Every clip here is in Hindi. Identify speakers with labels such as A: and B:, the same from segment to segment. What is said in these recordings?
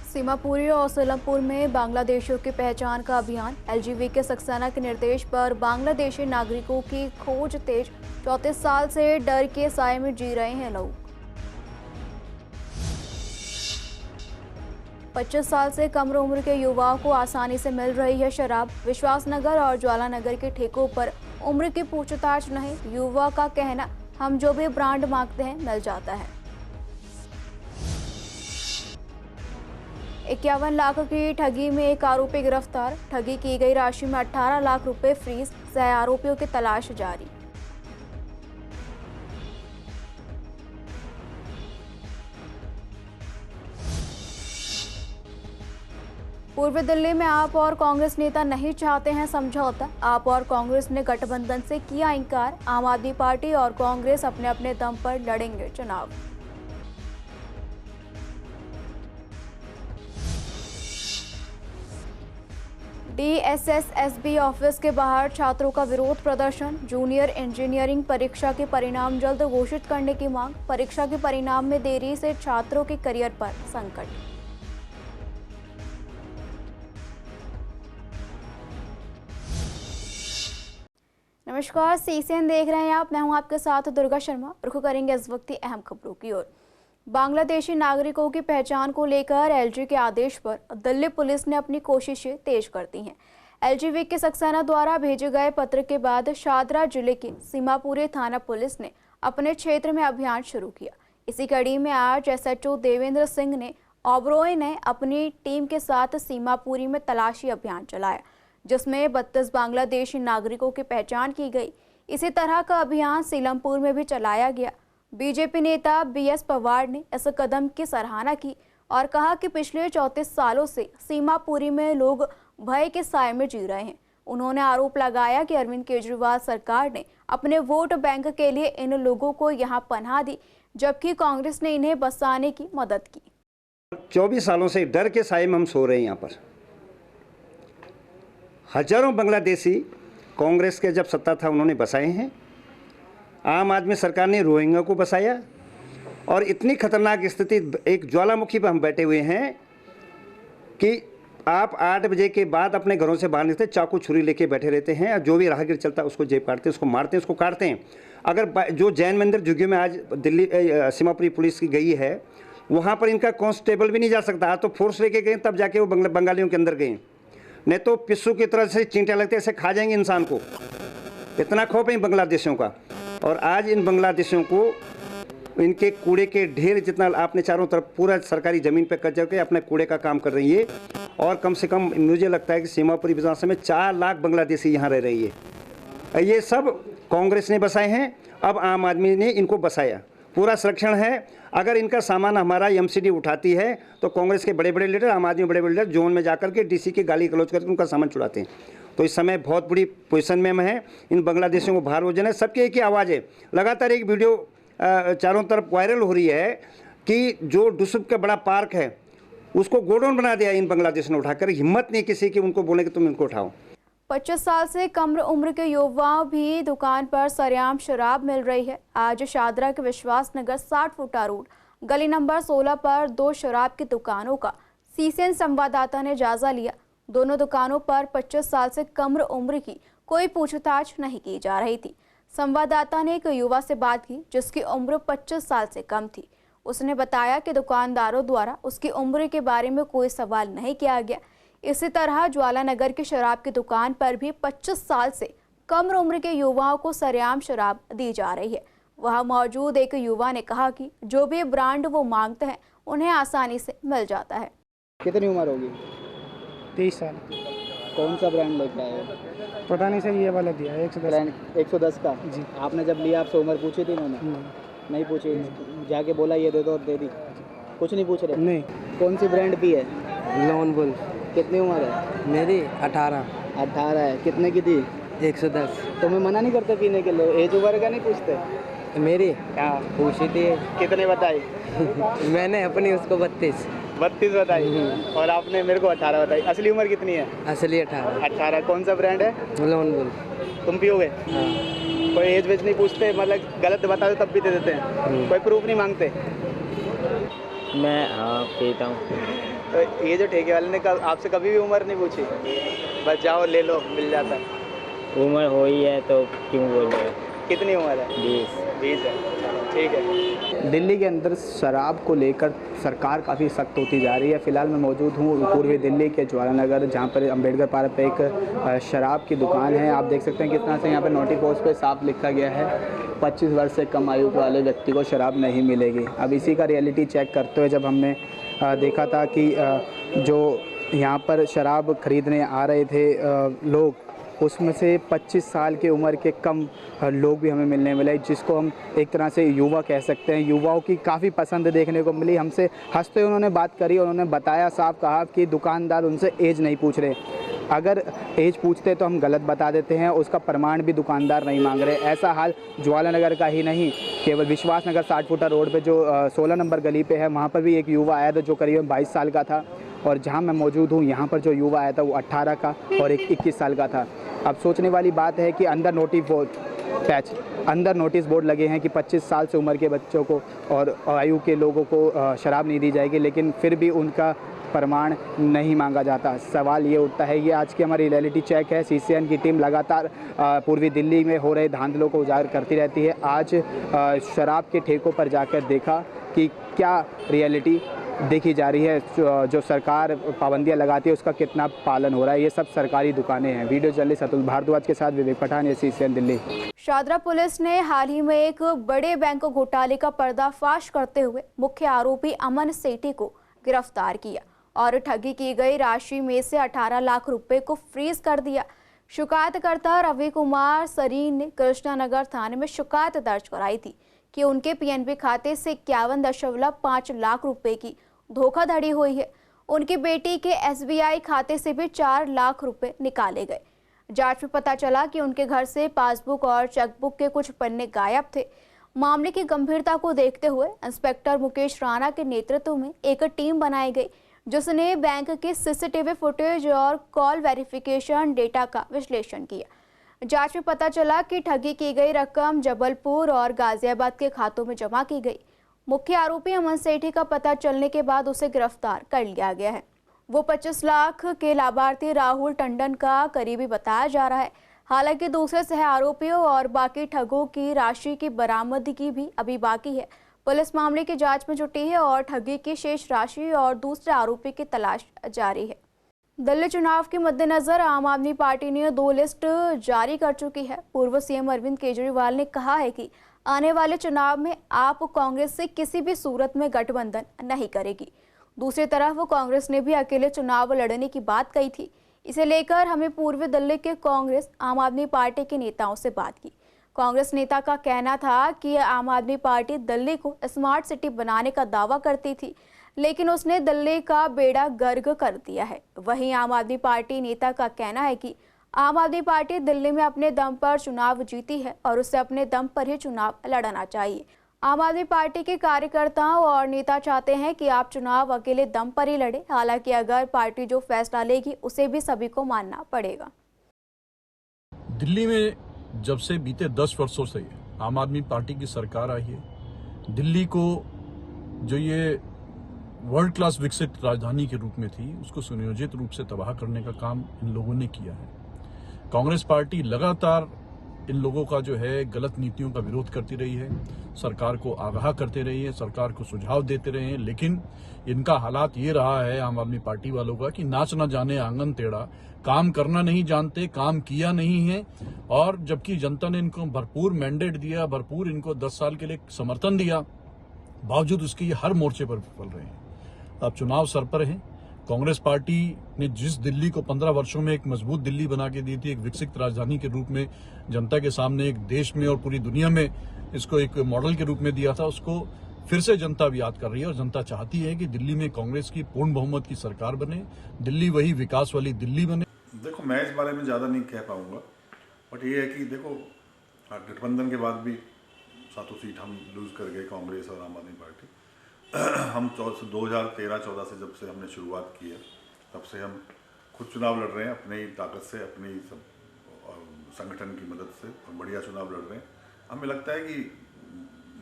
A: सीमापुरी और सीलमपुर में बांग्लादेशियों की पहचान का अभियान। एलजीबी के सक्सेना के निर्देश पर बांग्लादेशी नागरिकों की खोज तेज। 34 साल से डर के साए में जी रहे हैं लोग। 25 साल से कम उम्र के युवाओं को आसानी से मिल रही है शराब। विश्वासनगर और ज्वालानगर के ठेकों पर उम्र की पूछताछ नहीं। युवा का कहना, हम जो भी ब्रांड मांगते हैं मिल जाता है। 51 लाख की ठगी में एक आरोपी गिरफ्तार। ठगी की गई राशि में 18 लाख रुपए फ्रीज। सह आरोपियों की तलाश जारी। पूर्वी दिल्ली में आप और कांग्रेस नेता नहीं चाहते हैं समझौता। आप और कांग्रेस ने गठबंधन से किया इंकार। आम आदमी पार्टी और कांग्रेस अपने अपने दम पर लड़ेंगे चुनाव। डीएसएसएसबी ऑफिस के बाहर छात्रों का विरोध प्रदर्शन। जूनियर इंजीनियरिंग परीक्षा के परिणाम जल्द घोषित करने की मांग। परीक्षा के परिणाम में देरी से छात्रों के करियर पर संकट। नमस्कार, सीसीएन देख रहे हैं आप। मैं हूं आपके साथ दुर्गा शर्मा। रुख करेंगे इस वक्त की अहम खबरों की ओर। बांग्लादेशी नागरिकों की पहचान को लेकर एलजी के आदेश पर दिल्ली पुलिस ने अपनी कोशिशें तेज कर दी हैं। एलजीबी के सक्सेना द्वारा भेजे गए पत्र के बाद शादरा जिले के सीमापुरी थाना पुलिस ने अपने क्षेत्र में अभियान शुरू किया। इसी कड़ी में आज एसएचओ देवेंद्र सिंह ने ओबरॉय ने अपनी टीम के साथ सीमापुरी में तलाशी अभियान चलाया, जिसमें 32 बांग्लादेशी नागरिकों की पहचान की गई। इसी तरह का अभियान सीलमपुर में भी चलाया गया। बीजेपी नेता बीएस पवार ने इस कदम की सराहना की और कहा कि पिछले 34 सालों से सीमापुरी में लोग भय के साए में जी रहे हैं। उन्होंने आरोप लगाया कि अरविंद केजरीवाल सरकार ने अपने वोट बैंक के लिए इन लोगों को यहां पनाह दी, जबकि कांग्रेस ने इन्हें बसाने की मदद की।
B: 24 सालों से डर के साए में हम सो रहे हैं। यहाँ पर हजारों बांग्लादेशी कांग्रेस के जब सत्ता था उन्होंने बसाए हैं। आम आदमी सरकार ने रोहिंग्या को बसाया और इतनी खतरनाक स्थिति, एक ज्वालामुखी पर हम बैठे हुए हैं कि आप 8 बजे के बाद अपने घरों से बाहर निकलते चाकू छुरी लेके बैठे रहते हैं और जो भी राहगीर चलता है उसको जेब काटते हैं, उसको मारते हैं, उसको काटते हैं। अगर जो जैन मंदिर झुग्गियों में आज दिल्ली सीमापुरी पुलिस की गई है, वहाँ पर इनका कांस्टेबल भी नहीं जा सकता। आज तो फोर्स लेके गए, तब जाके वो बंगालियों के अंदर गए, नहीं तो पिस्सू की तरह से चींटियाँ लगते ऐसे खा जाएंगे इंसान को। इतना खौफ है इन बांग्लादेशियों का। और आज इन बांग्लादेशियों को इनके कूड़े के ढेर, जितना आपने चारों तरफ पूरा सरकारी ज़मीन पे कब्जा करके अपने कूड़े का काम कर रही है। और कम से कम मुझे लगता है कि सीमापुरी विधानसभा में 4 लाख बांग्लादेशी यहाँ रह रही है। ये सब कांग्रेस ने बसाए हैं, अब आम आदमी ने इनको बसाया। पूरा संरक्षण है। अगर इनका सामान हमारा एमसीडी उठाती है तो कांग्रेस के बड़े बड़े लीडर, आम आदमी बड़े बड़े लीडर जोन में जाकर के डीसी की गाली गलौज करके उनका सामान छुड़ाते हैं। तो इस समय बहुत बड़ी पोजीशन में हम हैं। इन बांग्लादेशियों को बाहर हो जाना है। सबकी एक ही आवाज़ है। लगातार एक वीडियो चारों तरफ वायरल हो रही है कि जो डुसुब का बड़ा पार्क है उसको गोडाउन बना दिया इन बांग्लादेश ने उठाकर। हिम्मत नहीं किसी की उनको बोले कि तुम इनको उठाओ।
A: 25 साल से कम उम्र के युवाओं भी दुकान पर सरेआम शराब मिल रही है। आज शादरा के विश्वासनगर 60 फुटा रोड गली नंबर 16 पर 2 शराब की दुकानों का सीसीएन संवाददाता ने जायजा लिया। दोनों दुकानों पर 25 साल से कम उम्र की कोई पूछताछ नहीं की जा रही थी। संवाददाता ने एक युवा से बात की जिसकी उम्र 25 साल से कम थी। उसने बताया कि दुकानदारों द्वारा उसकी उम्र के बारे में कोई सवाल नहीं किया गया। इसी तरह ज्वालानगर की शराब की दुकान पर भी 25 साल से कम उम्र के युवाओं को सरेआम शराब दी जा रही है। वहां मौजूद एक युवा ने कहा कि जो भी ब्रांड वो मांगते हैं उन्हें आसानी से मिल जाता है।
C: कितनी उम्र होगी?
D: 23 साल।
C: कौन सा ब्रांड लेके आए हो?
D: पता नहीं सर, ये वाला दिया है 110।
C: ब्रांड 110 का
D: जी।
C: आपने जब लिया आपसे उम्र पूछी थी इन्होंने? नहीं पूछी। जाके बोला ये दे दो और दे दी? कुछ नहीं पूछ रहे?
D: नहीं।
C: कौन सी ब्रांड पी है?
E: Loan bull.
C: कितनी उम्र है?
E: मेरी 18।
C: 18 है। कितने की थी?
E: 110।
C: तुम्हें मना नहीं करते पीने के लिए? एज ओवर का नहीं पूछते?
E: मेरी
C: क्या
E: पूछी थी?
C: कितने बताई?
E: मैंने अपनी उसको 32
C: बताई और आपने मेरे को 18 बताई। असली उम्र कितनी है?
E: असली 18।
C: 18। कौन सा ब्रांड है?
E: Loan bull.
C: तुम पियोगे?
E: हाँ।
C: कोई एज वेज नहीं पूछते? मतलब गलत बता दो तब भी दे देते हैं? कोई प्रूफ नहीं मांगते?
E: मैं हाँ पीता हूँ।
C: तो ये जो ठेके वाले ने आपसे कभी भी उम्र नहीं पूछी? बस जाओ ले लो, मिल जाता है।
E: उम्र हो ही है तो क्यों बोल रहे हो?
C: कितनी उम्र है? 20 है। चलो ठीक है। दिल्ली के अंदर शराब को लेकर सरकार काफ़ी सख्त होती जा रही है। फ़िलहाल मैं मौजूद हूँ पूर्वी दिल्ली के ज्वाला नगर, जहाँ पर अम्बेडकर पार्क पे एक शराब की दुकान है। आप देख सकते हैं किस तरह से यहाँ पे नोटिस बोर्ड पे साफ लिखा गया है 25 वर्ष से कम आयु वाले व्यक्ति को शराब नहीं मिलेगी। अब इसी का रियलिटी चेक करते हुए जब हमने देखा था कि जो यहाँ पर शराब खरीदने आ रहे थे लोग, उसमें से 25 साल की उम्र के कम लोग भी हमें मिलने मिले, जिसको हम एक तरह से युवा कह सकते हैं। युवाओं की काफ़ी पसंद देखने को मिली। हमसे हंसते उन्होंने बात करी और उन्होंने बताया, साफ कहा कि दुकानदार उनसे एज नहीं पूछ रहे, अगर एज पूछते तो हम गलत बता देते हैं, उसका प्रमाण भी दुकानदार नहीं मांग रहे। ऐसा हाल ज्वाला नगर का ही नहीं, केवल विश्वास नगर 60 फुटा रोड पे जो 16 नंबर गली पे है, वहाँ पर भी एक युवा आया था जो करीब 22 साल का था। और जहाँ मैं मौजूद हूँ यहाँ पर जो युवा आया था वो 18 का और एक 21 साल का था। अब सोचने वाली बात है कि अंदर नोटिस बोर्ड लगे हैं कि 25 साल से उम्र के बच्चों को और आयु के लोगों को शराब नहीं दी जाएगी, लेकिन फिर भी उनका प्रमाण नहीं मांगा जाता। सवाल ये उठता है, ये आज की हमारी रियलिटी चेक है। सीसीएन की टीम लगातार पूर्वी दिल्ली में हो रहे धांधलों को उजागर करती रहती है। आज शराब के ठेकों पर जाकर देखा कि क्या रियलिटी देखी जा रही है, जो सरकार पाबंदियां लगाती है उसका कितना पालन हो रहा है। ये सब सरकारी दुकानें हैं। वीडियो जर्नलिस्ट अतुल भारद्वाज के साथ विवेक पठान, ये सीसीएन दिल्ली।
A: शादरा पुलिस ने हाल ही में एक बड़े बैंक घोटाले का पर्दाफाश करते हुए मुख्य आरोपी अमन सेठी को गिरफ्तार किया और ठगी की गई राशि में से 18 लाख रुपए को फ्रीज कर दिया। शिकायतकर्ता रवि कुमार सरीन ने कृष्णानगर थाने में शिकायत दर्ज कराई थी कि उनके पीएनबी खाते से 51.5 लाख रुपए की धोखाधड़ी हुई है। उनकी बेटी के एसबीआई खाते से भी 4 लाख रुपए निकाले गए। जांच में पता चला कि उनके घर से पासबुक और चेकबुक के कुछ पन्ने गायब थे। मामले की गंभीरता को देखते हुए इंस्पेक्टर मुकेश राणा के नेतृत्व में एक टीम बनाई गई, जिसने बैंक के सीसीटीवी फुटेज और कॉल वेरिफिकेशन डेटा का विश्लेषण किया। जांच में पता चला कि ठगी की गई रकम जबलपुर और गाजियाबाद के खातों में जमा की गई। मुख्य आरोपी अमन सेठी का पता चलने के बाद उसे गिरफ्तार कर लिया गया है। वो 25 लाख के लाभार्थी राहुल टंडन का करीबी बताया जा रहा है। हालांकि दूसरे सह आरोपियों और बाकी ठगों की राशि की बरामदगी भी अभी बाकी है। पुलिस मामले की जांच में जुटी है और ठगी की शेष राशि और दूसरे आरोपी की तलाश जारी है। दिल्ली चुनाव के मद्देनजर आम आदमी पार्टी ने 2 लिस्ट जारी कर चुकी है। पूर्व सीएम अरविंद केजरीवाल ने कहा है कि आने वाले चुनाव में आप कांग्रेस से किसी भी सूरत में गठबंधन नहीं करेगी। दूसरी तरफ वो कांग्रेस ने भी अकेले चुनाव लड़ने की बात कही थी। इसे लेकर हमें पूर्वी दिल्ली के कांग्रेस आम आदमी पार्टी के नेताओं से बात की। कांग्रेस नेता का कहना था कि आम आदमी पार्टी दिल्ली को स्मार्ट सिटी बनाने का दावा करती थी, लेकिन उसने दिल्ली का बेड़ा गर्क कर दिया है। वहीं आम आदमी पार्टी नेता का कहना है कि आम आदमी पार्टी दिल्ली में अपने दम पर चुनाव जीती है और उसे अपने दम पर ही चुनाव लड़ना चाहिए। आम आदमी पार्टी के कार्यकर्ताओं और नेता चाहते हैं कि आप चुनाव अकेले दम पर ही लड़े। हालांकि अगर पार्टी जो फैसला लेगी उसे भी सभी को मानना पड़ेगा।
F: दिल्ली में जब से बीते 10 वर्षों से आम आदमी पार्टी की सरकार आई है, दिल्ली को जो ये वर्ल्ड क्लास विकसित राजधानी के रूप में थी, उसको सुनियोजित रूप से तबाह करने का काम इन लोगों ने किया है। कांग्रेस पार्टी लगातार इन लोगों का जो है गलत नीतियों का विरोध करती रही है, सरकार को आगाह करते रही है, सरकार को सुझाव देते रहे हैं, लेकिन इनका हालात ये रहा है आम आदमी पार्टी वालों का कि नाच न जाने आंगन टेढ़ा, काम करना नहीं जानते, काम किया नहीं है। और जबकि जनता ने इनको भरपूर मैंडेट दिया, भरपूर इनको 10 साल के लिए समर्थन दिया, बावजूद उसके ये हर मोर्चे पर विफल रहे हैं। अब चुनाव सर पर है। कांग्रेस पार्टी ने जिस दिल्ली को 15 वर्षों में एक मजबूत दिल्ली बना के दी थी, एक विकसित राजधानी के रूप में जनता के सामने, एक देश में और पूरी दुनिया में इसको एक मॉडल के रूप में दिया था, उसको फिर से जनता भी याद कर रही है। और जनता चाहती है कि दिल्ली में कांग्रेस की पूर्ण बहुमत की सरकार बने, दिल्ली वही विकास वाली दिल्ली बने।
G: देखो, मैं इस बारे में ज़्यादा नहीं कह पाऊंगा, बट ये है कि देखो, गठबंधन के बाद भी 7 सीट हम लूज कर गए, कांग्रेस और आम आदमी पार्टी। हम 2013-14 से जब से हमने शुरुआत की है, तब से हम खुद चुनाव लड़ रहे हैं अपनी ताकत से, अपनी सब संगठन की मदद से, और बढ़िया चुनाव लड़ रहे हैं। हमें लगता है कि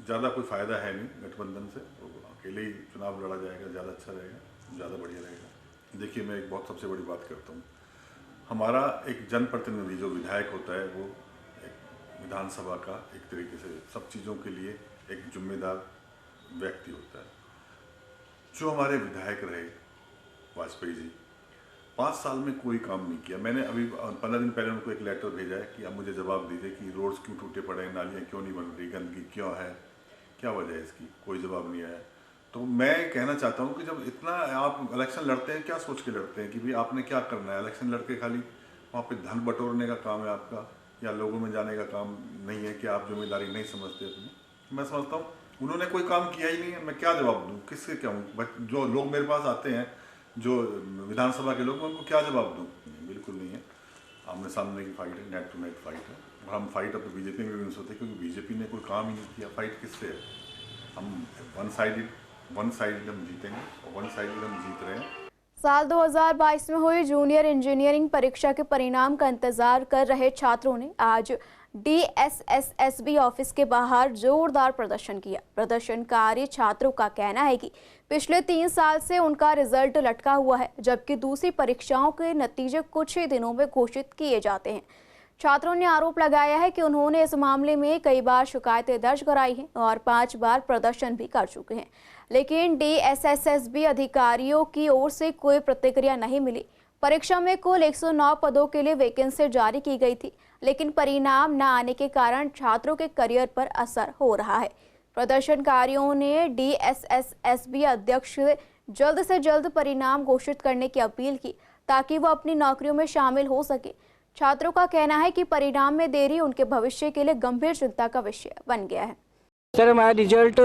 G: ज़्यादा कोई फ़ायदा है नहीं गठबंधन से, तो अकेले ही चुनाव लड़ा जाएगा, ज़्यादा अच्छा रहेगा, ज़्यादा बढ़िया रहेगा। देखिए, मैं एक बहुत सबसे बड़ी बात करता हूँ, हमारा एक जनप्रतिनिधि जो विधायक होता है वो एक विधानसभा का एक तरीके से सब चीज़ों के लिए एक जिम्मेदार व्यक्ति होता है। जो हमारे विधायक रहे वाजपेयी जी, 5 साल में कोई काम नहीं किया। मैंने अभी 15 दिन पहले उनको एक लेटर भेजा है कि अब मुझे जवाब दीजिए कि रोड्स क्यों टूटे पड़े हैं, नालियाँ क्यों नहीं बन रही, गंदगी क्यों है, क्या वजह है इसकी, कोई जवाब नहीं आया। तो मैं कहना चाहता हूँ कि जब इतना आप इलेक्शन लड़ते हैं, क्या सोच के लड़ते हैं कि भाई आपने क्या करना है? इलेक्शन लड़के खाली वहाँ पे धन बटोरने का काम है आपका, या लोगों में जाने का काम नहीं है कि आप जिम्मेदारी नहीं समझते अपनी? मैं समझता हूँ उन्होंने कोई काम किया ही नहीं है, मैं क्या जवाब दूँ, किससे क्या हूँ? जो लोग मेरे पास आते हैं, जो विधानसभा के लोग, मैं उनको क्या जवाब दूँ? बिल्कुल नहीं है। आमने सामने की फाइट है, नेट टू नेट फाइट है। और हम फाइट अब तो बीजेपी में भी नहीं सोचते, क्योंकि बीजेपी ने कोई काम ही नहीं किया। फाइट किससे है? हम वन साइड हम जीतेंगे और वन साइड हम जीत रहे हैं।
A: साल 2022 में हुई जूनियर इंजीनियरिंग परीक्षा के परिणाम का इंतजार कर रहे छात्रों ने आज DSSSB ऑफिस के बाहर जोरदार प्रदर्शन किया। प्रदर्शनकारी छात्रों का कहना है कि पिछले 3 साल से उनका रिजल्ट लटका हुआ है, जबकि दूसरी परीक्षाओं के नतीजे कुछ ही दिनों में घोषित किए जाते हैं। छात्रों ने आरोप लगाया है कि उन्होंने इस मामले में कई बार शिकायतें दर्ज कराई हैं और 5 बार प्रदर्शन भी कर चुके हैं, लेकिन DSSSB अधिकारियों की ओर से कोई प्रतिक्रिया नहीं मिली। परीक्षा में कुल 109 पदों के लिए वैकेंसी जारी की गई थी, लेकिन परिणाम न आने के कारण छात्रों के करियर पर असर हो रहा है। प्रदर्शनकारियों ने DSSSB अध्यक्ष से जल्द परिणाम घोषित करने की अपील की, ताकि वो अपनी नौकरियों में शामिल हो सके। छात्रों का कहना है कि परिणाम में देरी उनके भविष्य के लिए गंभीर चिंता का विषय बन गया है।
H: सर, हमारा रिजल्ट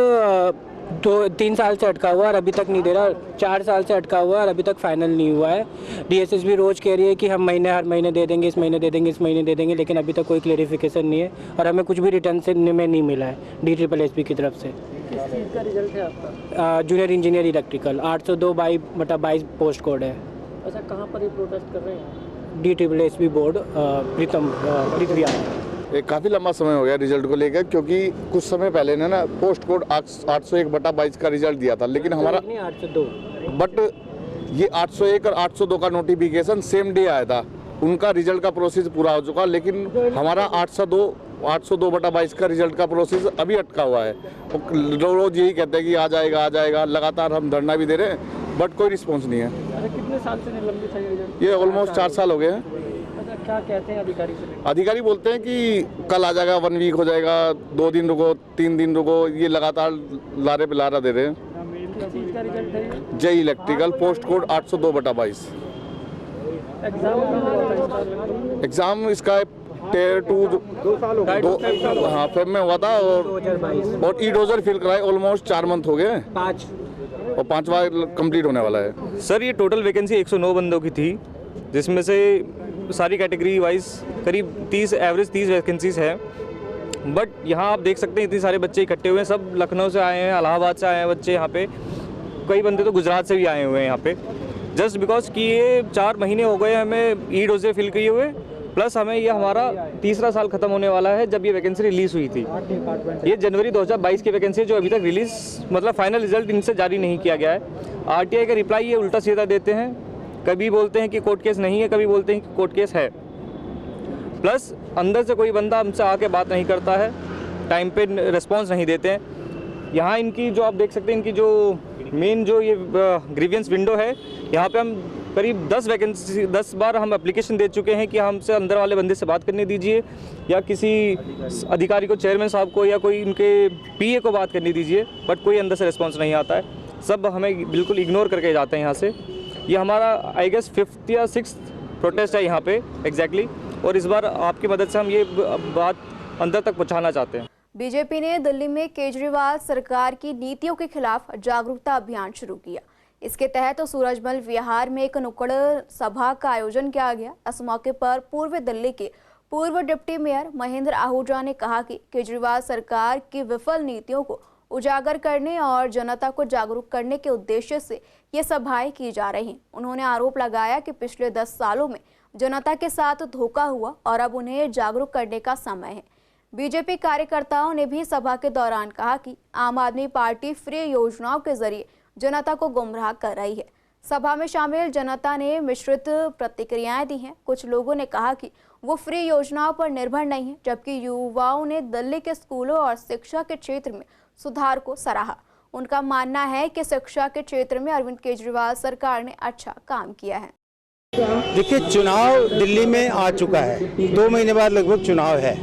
H: 3 साल से अटका हुआ है और अभी तक नहीं दे रहा। 4 साल से अटका हुआ है और अभी तक फाइनल नहीं हुआ है। DSSB रोज़ कह रही है कि हम हर महीने दे देंगे, इस महीने दे देंगे, इस महीने दे देंगे, लेकिन अभी तक कोई क्लेरिफिकेशन नहीं है और हमें कुछ भी रिटर्न से में नहीं मिला है DSSB की तरफ से।
I: किस चीज़ का रिजल्ट है आपका?
H: Junior engineer electrical 802/22 post code है।
I: अच्छा, कहाँ पर ये प्रोटेस्ट कर रहे हैं?
H: DSSB बोर्ड पृथ्वी।
J: काफ़ी लंबा समय हो गया रिजल्ट को लेकर, क्योंकि कुछ समय पहले ना पोस्ट कोड 801/22 का रिजल्ट दिया था, लेकिन हमारा
H: 802,
J: बट ये 801 और 802 का नोटिफिकेशन सेम डे आया था। उनका रिजल्ट का प्रोसेस पूरा हो चुका, लेकिन हमारा 802/22 का रिजल्ट का प्रोसेस अभी अटका हुआ है। रोज यही कहते हैं कि आ जाएगा। लगातार हम धरना भी दे रहे हैं, बट कोई रिस्पॉन्स नहीं है।
I: अच्छा, कितने साल से निलंबित है रिजल्ट?
J: ये ऑलमोस्ट 4 साल हो गए हैं।
I: अच्छा, क्या कहते हैं अधिकारी से?
J: अधिकारी बोलते हैं कि कल आ जाएगा, 1 वीक हो जाएगा, 2 दिन रुको, 3 दिन रुको। ये लगातार लारे पे लारा दे रहे हैं।
I: किस चीज़ का रिजल्ट है?
J: जय इलेक्ट्रिकल पोस्ट कोड 802/22। एग्ज़ाम इसका Tier 2 हाँ फेब में हुआ था, और ई-डोजर फिल कराए ऑलमोस्ट 4 मंथ हो गए,
H: 5
J: और 5वां कंप्लीट होने वाला है।
K: सर, ये टोटल वैकेंसी 109 बंदों की थी, जिसमें से सारी कैटेगरी वाइज करीब 30 वैकेंसीज है। बट यहाँ आप देख सकते हैं इतने सारे बच्चे इकट्ठे हुए हैं। सब लखनऊ से आए हैं, इलाहाबाद से आए हैं बच्चे यहाँ पे, कई बंदे तो गुजरात से भी आए हुए हैं यहाँ पे, जस्ट बिकॉज कि ये 4 महीने हो गए हमें ई-डोजे फिल किए हुए, प्लस हमें ये हमारा 3रा साल खत्म होने वाला है जब ये वैकेंसी रिलीज़ हुई थी। ये जनवरी 2022 की वैकेंसी जो अभी तक रिलीज़ मतलब फाइनल रिजल्ट इनसे जारी नहीं किया गया है। RTI का रिप्लाई ये उल्टा सीधा देते हैं, कभी बोलते हैं कि कोर्ट केस नहीं है, कभी बोलते हैं कि कोर्ट केस है। प्लस अंदर से कोई बंदा हमसे आके बात नहीं करता है, टाइम पे रिस्पॉन्स नहीं देते हैं। यहाँ इनकी जो आप देख सकते हैं, इनकी जो मेन जो ये ग्रीवियंस विंडो है, यहाँ पे हम करीब 10 बार हम एप्लीकेशन दे चुके हैं कि हमसे अंदर वाले बंदे से बात करने दीजिए, या किसी अधिकारी को, चेयरमैन साहब को, या कोई इनके PA को बात करने दीजिए, बट कोई अंदर से रिस्पांस नहीं आता है। सब हमें बिल्कुल इग्नोर करके जाते हैं यहाँ से। ये हमारा आई गेस 5th या 6th प्रोटेस्ट है यहाँ पे एग्जैक्टली, और इस बार आपकी मदद से हम ये बात अंदर तक पहुँचाना चाहते हैं।
A: बीजेपी ने दिल्ली में केजरीवाल सरकार की नीतियों के खिलाफ जागरूकता अभियान शुरू किया। इसके तहत सूरजमल विहार में एक नुक्कड़ सभा का आयोजन किया गया। इस मौके पर पूर्व दिल्ली के पूर्व डिप्टी मेयर महेंद्र आहूजा ने कहा कि केजरीवाल सरकार की विफल नीतियों को उजागर करने और जनता को जागरूक करने के उद्देश्य से ये सभाएं की जा रही हैं। उन्होंने आरोप लगाया कि पिछले 10 सालों में जनता के साथ धोखा हुआ और अब उन्हें जागरूक करने का समय है। बीजेपी कार्यकर्ताओं ने भी सभा के दौरान कहा कि आम आदमी पार्टी फ्री योजनाओं के जरिए जनता को गुमराह कर रही है। सभा में शामिल जनता ने मिश्रित प्रतिक्रियाएं दी हैं। कुछ लोगों ने कहा कि वो फ्री योजनाओं पर निर्भर नहीं है, जबकि युवाओं ने दिल्ली के स्कूलों और शिक्षा के क्षेत्र में सुधार को सराहा। उनका मानना है कि शिक्षा के क्षेत्र में अरविंद केजरीवाल सरकार ने अच्छा काम किया है।
L: देखिए, चुनाव दिल्ली में आ चुका है, 2 महीने बाद लगभग चुनाव है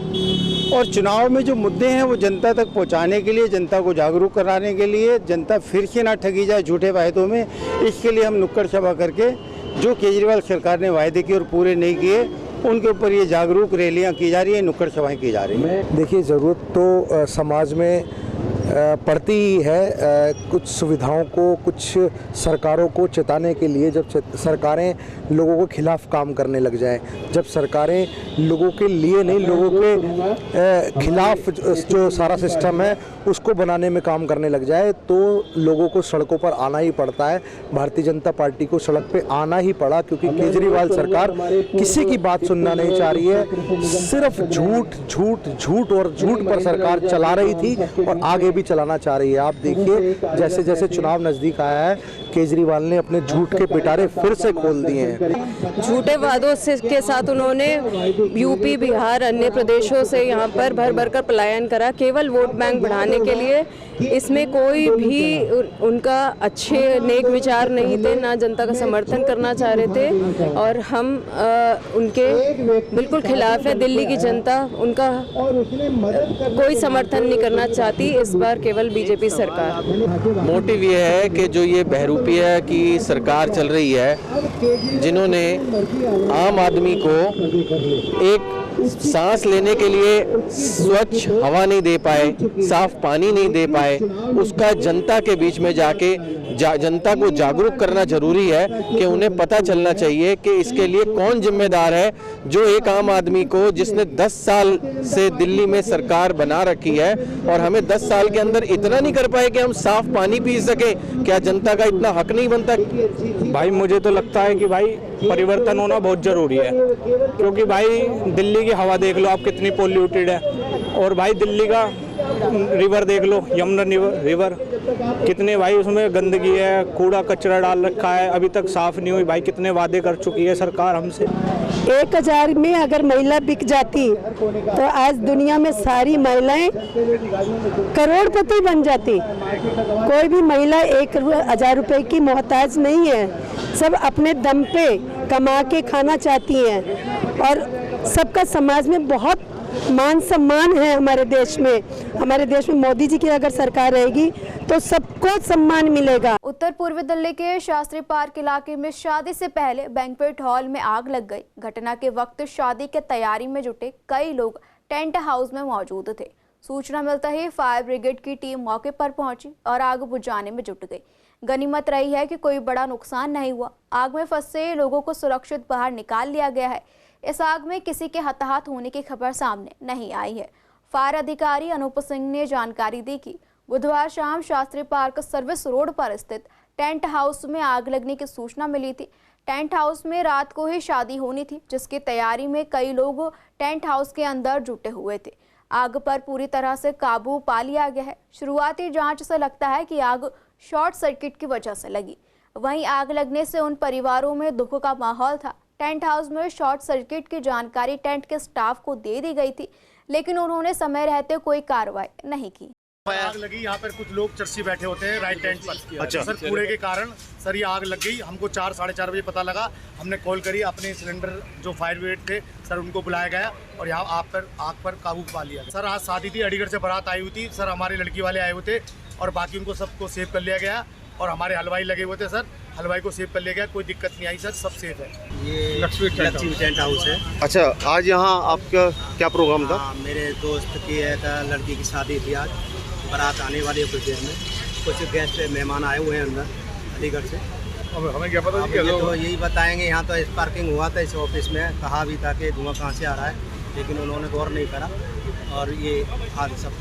L: और चुनाव में जो मुद्दे हैं वो जनता तक पहुंचाने के लिए, जनता को जागरूक कराने के लिए, जनता फिर से ना ठगी जाए झूठे वायदों में, इसके लिए हम नुक्कड़ सभा करके जो केजरीवाल सरकार ने वायदे किए और पूरे नहीं किए उनके ऊपर ये जागरूक रैलियां की जा रही है, नुक्कड़ सभाएं की जा रही हैं।
M: देखिए, ज़रूरत तो समाज में पड़ती ही है कुछ सुविधाओं को, कुछ सरकारों को चेताने के लिए। जब सरकारें लोगों के खिलाफ काम करने लग जाएं, जब सरकारें लोगों के लिए नहीं, लोगों के खिलाफ जो सारा सिस्टम है उसको बनाने में काम करने लग जाए, तो लोगों को सड़कों पर आना ही पड़ता है। भारतीय जनता पार्टी को सड़क पे आना ही पड़ा क्योंकि केजरीवाल सरकार किसी की बात सुनना नहीं चाह रही है। सिर्फ झूठ झूठ झूठ और झूठ पर सरकार चला रही थी और आगे भी चलाना चाह रही है। आप देखिए, जैसे जैसे चुनाव नजदीक आया है, केजरीवाल ने अपने झूठ के पिटारे फिर से खोल दिए हैं।
N: झूठे वादों से के साथ उन्होंने यूपी, बिहार, अन्य प्रदेशों से यहाँ पर भर भर कर पलायन करा, केवल वोट बैंक बढ़ाने के लिए। इसमें कोई भी उनका अच्छे नेक विचार नहीं थे, ना जनता का समर्थन करना चाह रहे थे और हम उनके बिल्कुल खिलाफ है। दिल्ली की जनता उनका कोई समर्थन नहीं करना चाहती इस बार, केवल बीजेपी सरकार।
O: मोटिव ये है कि जो ये बहरूपिया की सरकार चल रही है, जिन्होंने आम आदमी को एक सांस लेने के लिए स्वच्छ हवा नहीं दे पाए, साफ पानी नहीं दे पाए, उसका जनता के बीच में जाके जनता को जागरूक करना जरूरी है कि उन्हें पता चलना चाहिए कि इसके लिए कौन जिम्मेदार है। जो एक आम आदमी को, जिसने 10 साल से दिल्ली में सरकार बना रखी है और हमें 10 साल के अंदर इतना नहीं कर पाए कि हम साफ पानी पी सके, क्या जनता का इतना हक नहीं बनता?
H: भाई मुझे तो लगता है कि भाई परिवर्तन होना बहुत ज़रूरी है, क्योंकि भाई दिल्ली की हवा देख लो आप कितनी पोल्यूटेड है, और भाई दिल्ली का रिवर देख लो, यमुना रिवर कितने भाई उसमें गंदगी है, कूड़ा कचरा डाल रखा है, अभी तक साफ नहीं हुई। भाई कितने वादे कर चुकी है सरकार हमसे।
P: 1000 में अगर महिला बिक जाती तो आज दुनिया में सारी महिलाएं करोड़पति बन जाती। कोई भी महिला 1000 रुपए की मोहताज नहीं है, सब अपने दम पे कमा के खाना चाहती हैं और सबका समाज में बहुत मान सम्मान है। हमारे देश में मोदी जी की अगर सरकार रहेगी तो सबको सम्मान मिलेगा।
A: उत्तर पूर्वी दिल्ली के शास्त्री पार्क इलाके में शादी से पहले बैंक्वेट हॉल में आग लग गई। घटना के वक्त शादी के तैयारी में जुटे कई लोग टेंट हाउस में मौजूद थे। सूचना मिलते ही फायर ब्रिगेड की टीम मौके पर पहुंची और आग बुझाने में जुट गई। गनीमत रही है कि कोई बड़ा नुकसान नहीं हुआ। आग में फंसे लोगों को सुरक्षित बाहर निकाल लिया गया है। इस आग में किसी के हताहत होने की खबर सामने नहीं आई है। फायर अधिकारी अनूप सिंह ने जानकारी दी कि बुधवार शाम शास्त्री पार्क सर्विस रोड पर स्थित टेंट हाउस में आग लगने की सूचना मिली थी। टेंट हाउस में रात को ही शादी होनी थी, जिसकी तैयारी में कई लोग टेंट हाउस के अंदर जुटे हुए थे। आग पर पूरी तरह से काबू पा लिया गया है। शुरुआती जांच से लगता है कि आग शॉर्ट सर्किट की वजह से लगी। वहीं आग लगने से उन परिवारों में दुख का माहौल था। टेंट हाउस में शॉर्ट सर्किट की जानकारी टेंट के स्टाफ को दे दी गई थी, लेकिन उन्होंने समय रहते कोई कार्रवाई नहीं की।
Q: आग लगी, यहाँ पर कुछ लोग चर्ची बैठे होते हैं राइट टेंट पर। अच्छा सर, कूड़े के कारण सर ये आग लग गई। हमको 4 साढ़े 4 बजे पता लगा। हमने कॉल करी, अपने सिलेंडर जो फायर ब्रिगेड थे सर उनको बुलाया गया और यहाँ आग पर काबू पा लिया। सर आज शादी थी, अलीगढ़ से बारात आई हुई थी सर, हमारे लड़की वाले आए हुए थे और बाकी उनको सबको सेव कर लिया गया और हमारे हलवाई लगे हुए थे सर, हलवाई को सेव कर लिया गया। कोई दिक्कत नहीं आई सर, सब सेफ है। ये लक्ष्मी टेंट हाउस है।
R: अच्छा, आज यहाँ आपका क्या प्रोग्राम था?
S: मेरे दोस्त की लड़की की शादी थी आज, बारात आने वाली है कुछ देर में। कुछ गेस्ट मेहमान आए हुए हैं अंदर अलीगढ़ से।
G: हमें क्या पता?
S: तो यही बताएंगे। यहाँ तो स्पार्किंग हुआ था इस ऑफिस में, कहा भी था कि धुआं कहाँ से आ रहा है, लेकिन उन्होंने गौर नहीं करा और ये आग सब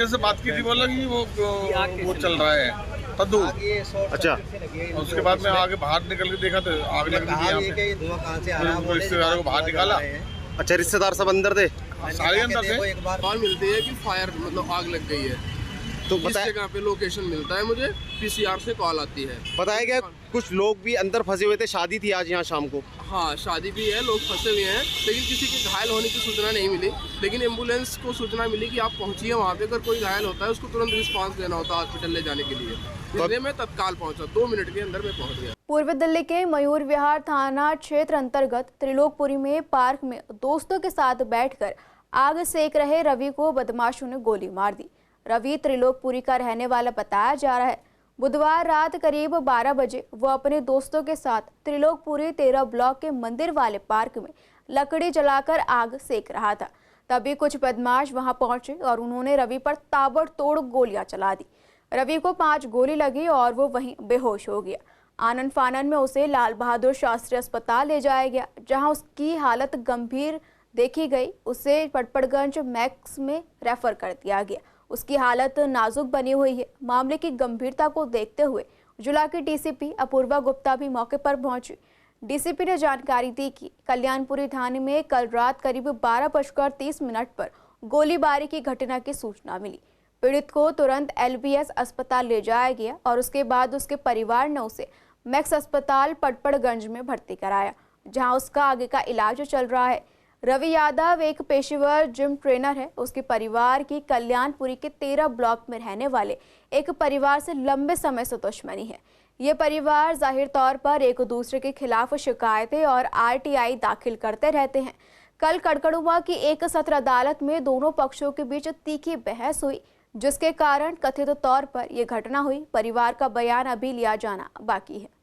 J: से बात की थी, बोला कि वो चल रहा है तद्दू।
R: अच्छा,
J: उसके बाद में आगे बाहर निकल के देखा तो आग लग रही है।
S: धुआं कहाँ से आ रहा है,
J: रिश्तेदारों को बाहर निकाला।
R: अच्छा, रिश्तेदार सब अंदर थे?
J: सारे अंदर से
S: एक बार
J: कॉल मिलती है कि फायर मतलब आग लग गई है, तो इस जगह पे लोकेशन मिलता है मुझे, पीसीआर से कॉल आती है।
R: बताया गया कुछ लोग भी अंदर फंसे हुए थे, शादी थी आज यहाँ शाम को।
J: हाँ शादी भी है, लोग फंसे हुए हैं, लेकिन किसी के घायल होने की सूचना नहीं मिली। लेकिन एम्बुलेंस को सूचना मिली कि आप पहुंचिए वहाँ पे, अगर कोई घायल होता है उसको तुरंत रिस्पांस देना होता है हॉस्पिटल ले जाने के लिए। इसलिए मैं तत्काल पहुंचा, 2 मिनट के अंदर मैं पहुंच गया।
A: पूर्व दिल्ली के मयूर विहार थाना क्षेत्र अंतर्गत त्रिलोकपुरी में पार्क में दोस्तों के साथ बैठकर आग सेक रहे रवि को बदमाशों ने गोली मार दी। रवि त्रिलोकपुरी का रहने वाला बताया जा रहा है। बुधवार रात करीब 12 बजे वो अपने दोस्तों के साथ त्रिलोकपुरी 13 ब्लॉक के मंदिर वाले पार्क में लकड़ी जलाकर आग सेक रहा था। तभी कुछ बदमाश वहां पहुंचे और उन्होंने रवि पर ताबड़तोड़ गोलियां चला दी। रवि को 5 गोली लगी और वो वहीं बेहोश हो गया। आनन फानन में उसे लाल बहादुर शास्त्री अस्पताल ले जाया गया, जहां उसकी हालत गंभीर देखी गई। उसे पटपड़गंज मैक्स में रेफर कर दिया गया। उसकी हालत नाजुक बनी हुई है। मामले की गंभीरता को देखते हुए जिला की डीसीपी अपूर्वा गुप्ता भी मौके पर पहुंची। डीसीपी ने जानकारी दी कि कल्याणपुरी थाने में कल रात करीब 12:30 पर गोलीबारी की घटना की सूचना मिली। पीड़ित को तुरंत एलबीएस अस्पताल ले जाया गया और उसके बाद उसके परिवार ने उसे मैक्स अस्पताल पटपड़गंज में भर्ती कराया, जहां उसका आगे का इलाज चल रहा है। रवि यादव एक पेशेवर जिम ट्रेनर है। उसके परिवार की कल्याणपुरी के 13 ब्लॉक में रहने वाले एक परिवार से लंबे समय से दुश्मनी है। ये परिवार जाहिर तौर पर एक दूसरे के खिलाफ शिकायतें और आरटीआई दाखिल करते रहते हैं। कल कड़कड़ुआ की एक सत्र अदालत में दोनों पक्षों के बीच तीखी बहस हुई, जिसके कारण कथित तौर पर यह घटना हुई। परिवार का बयान अभी लिया जाना बाकी है।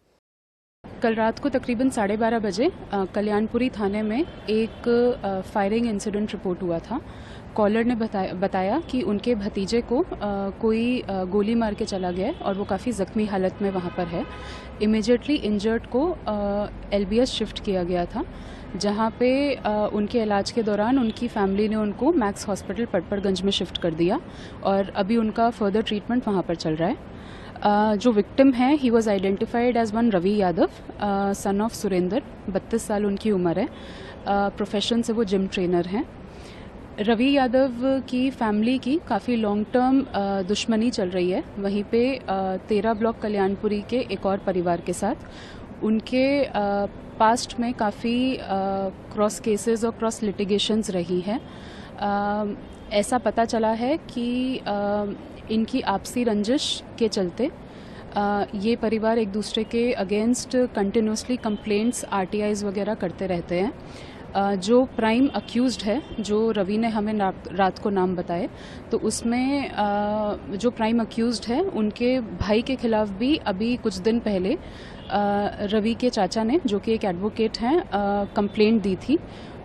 T: कल रात को तकरीबन 12:30 बजे कल्याणपुरी थाने में एक फायरिंग इंसिडेंट रिपोर्ट हुआ था। कॉलर ने बताया कि उनके भतीजे को कोई गोली मार के चला गया और वो काफ़ी ज़ख्मी हालत में वहाँ पर है। इमीडिएटली इंजर्ड को एलबीएस शिफ्ट किया गया था, जहाँ पे उनके इलाज के दौरान उनकी फैमिली ने उनको मैक्स हॉस्पिटल पटपड़गंज में शिफ्ट कर दिया और अभी उनका फर्दर ट्रीटमेंट वहाँ पर चल रहा है। जो विक्टिम है he was identified as one Ravi Yadav, son of Surendra. 32 साल उनकी उम्र है। प्रोफेशन से वो जिम ट्रेनर हैं। रवि यादव की फैमिली की काफ़ी लॉन्ग टर्म दुश्मनी चल रही है वहीं पे 13 ब्लॉक कल्याणपुरी के एक और परिवार के साथ। उनके पास्ट में काफ़ी क्रॉस केसेस और क्रॉस लिटिगेशंस रही हैं। ऐसा पता चला है कि इनकी आपसी रंजिश के चलते ये परिवार एक दूसरे के अगेंस्ट कंटिन्यूसली कंप्लेंट्स आरटीआईज वगैरह करते रहते हैं। जो प्राइम अक्यूज्ड है, जो रवि ने हमें रात को नाम बताए, तो उसमें जो प्राइम अक्यूज्ड है उनके भाई के खिलाफ भी अभी कुछ दिन पहले रवि के चाचा ने, जो कि एक एडवोकेट हैं, कंप्लेंट दी थी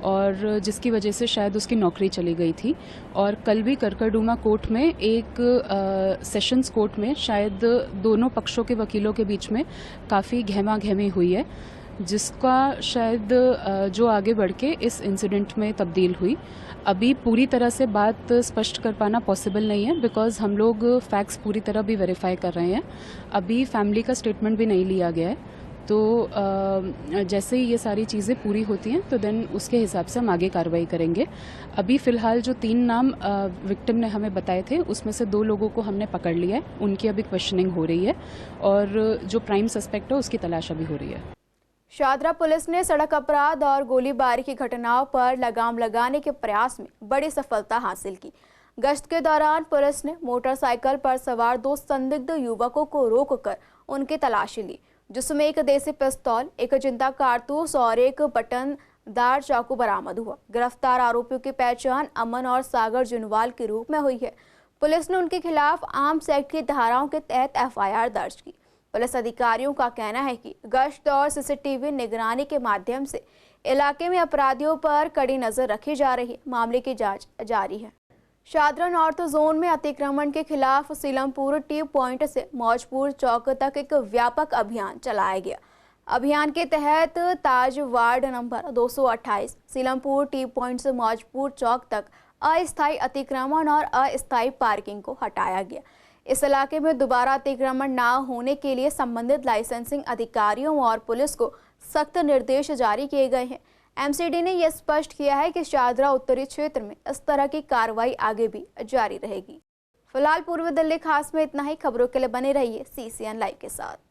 T: और जिसकी वजह से शायद उसकी नौकरी चली गई थी। और कल भी करकरडूमा कोर्ट में एक सेशंस कोर्ट में शायद दोनों पक्षों के वकीलों के बीच में काफ़ी गहमा गहमी हुई है, जिसका शायद जो आगे बढ़ के इस इंसिडेंट में तब्दील हुई। अभी पूरी तरह से बात स्पष्ट कर पाना पॉसिबल नहीं है, बिकॉज हम लोग फैक्ट्स पूरी तरह भी वेरीफाई कर रहे हैं। अभी फैमिली का स्टेटमेंट भी नहीं लिया गया है। तो जैसे ही ये सारी चीज़ें पूरी होती हैं तो देन उसके हिसाब से हम आगे कार्रवाई करेंगे। अभी फ़िलहाल जो 3 नाम विक्टिम ने हमें बताए थे उसमें से 2 लोगों को हमने पकड़ लिया है। उनकी अभी क्वेश्चनिंग हो रही है और जो प्राइम सस्पेक्ट है उसकी तलाश अभी हो रही है।
A: शादरा पुलिस ने सड़क अपराध और गोलीबारी की घटनाओं पर लगाम लगाने के प्रयास में बड़ी सफलता हासिल की। गश्त के दौरान पुलिस ने मोटरसाइकिल पर सवार 2 संदिग्ध युवकों को रोककर उनकी तलाशी ली, जिसमें एक देसी पिस्तौल, एक जिंदा कारतूस और एक बटनदार चाकू बरामद हुआ। गिरफ्तार आरोपियों की पहचान अमन और सागर जुनवाल के रूप में हुई है। पुलिस ने उनके खिलाफ आर्म्स एक्ट की धाराओं के तहत एफआईआर दर्ज की। पुलिस अधिकारियों का कहना है कि गश्त और सीसीटीवी निगरानी के माध्यम से इलाके में अपराधियों पर कड़ी नजर रखी जा रही है। मामले की जांच जारी है। शादरा नॉर्थ जोन में अतिक्रमण के खिलाफ सीलमपुर टी पॉइंट से मौजपुर चौक तक एक व्यापक अभियान चलाया गया। अभियान के तहत ताज ward number 228 Seelampur T point से मौजपुर चौक तक अस्थायी अतिक्रमण और अस्थायी पार्किंग को हटाया गया। इस इलाके में दोबारा अतिक्रमण न होने के लिए संबंधित लाइसेंसिंग अधिकारियों और पुलिस को सख्त निर्देश जारी किए गए हैं। एमसीडी ने यह स्पष्ट किया है कि शाहदरा उत्तरी क्षेत्र में इस तरह की कार्रवाई आगे भी जारी रहेगी। फिलहाल पूर्वी दिल्ली खास में इतना ही। खबरों के लिए बने रहिए CCN लाइव के साथ।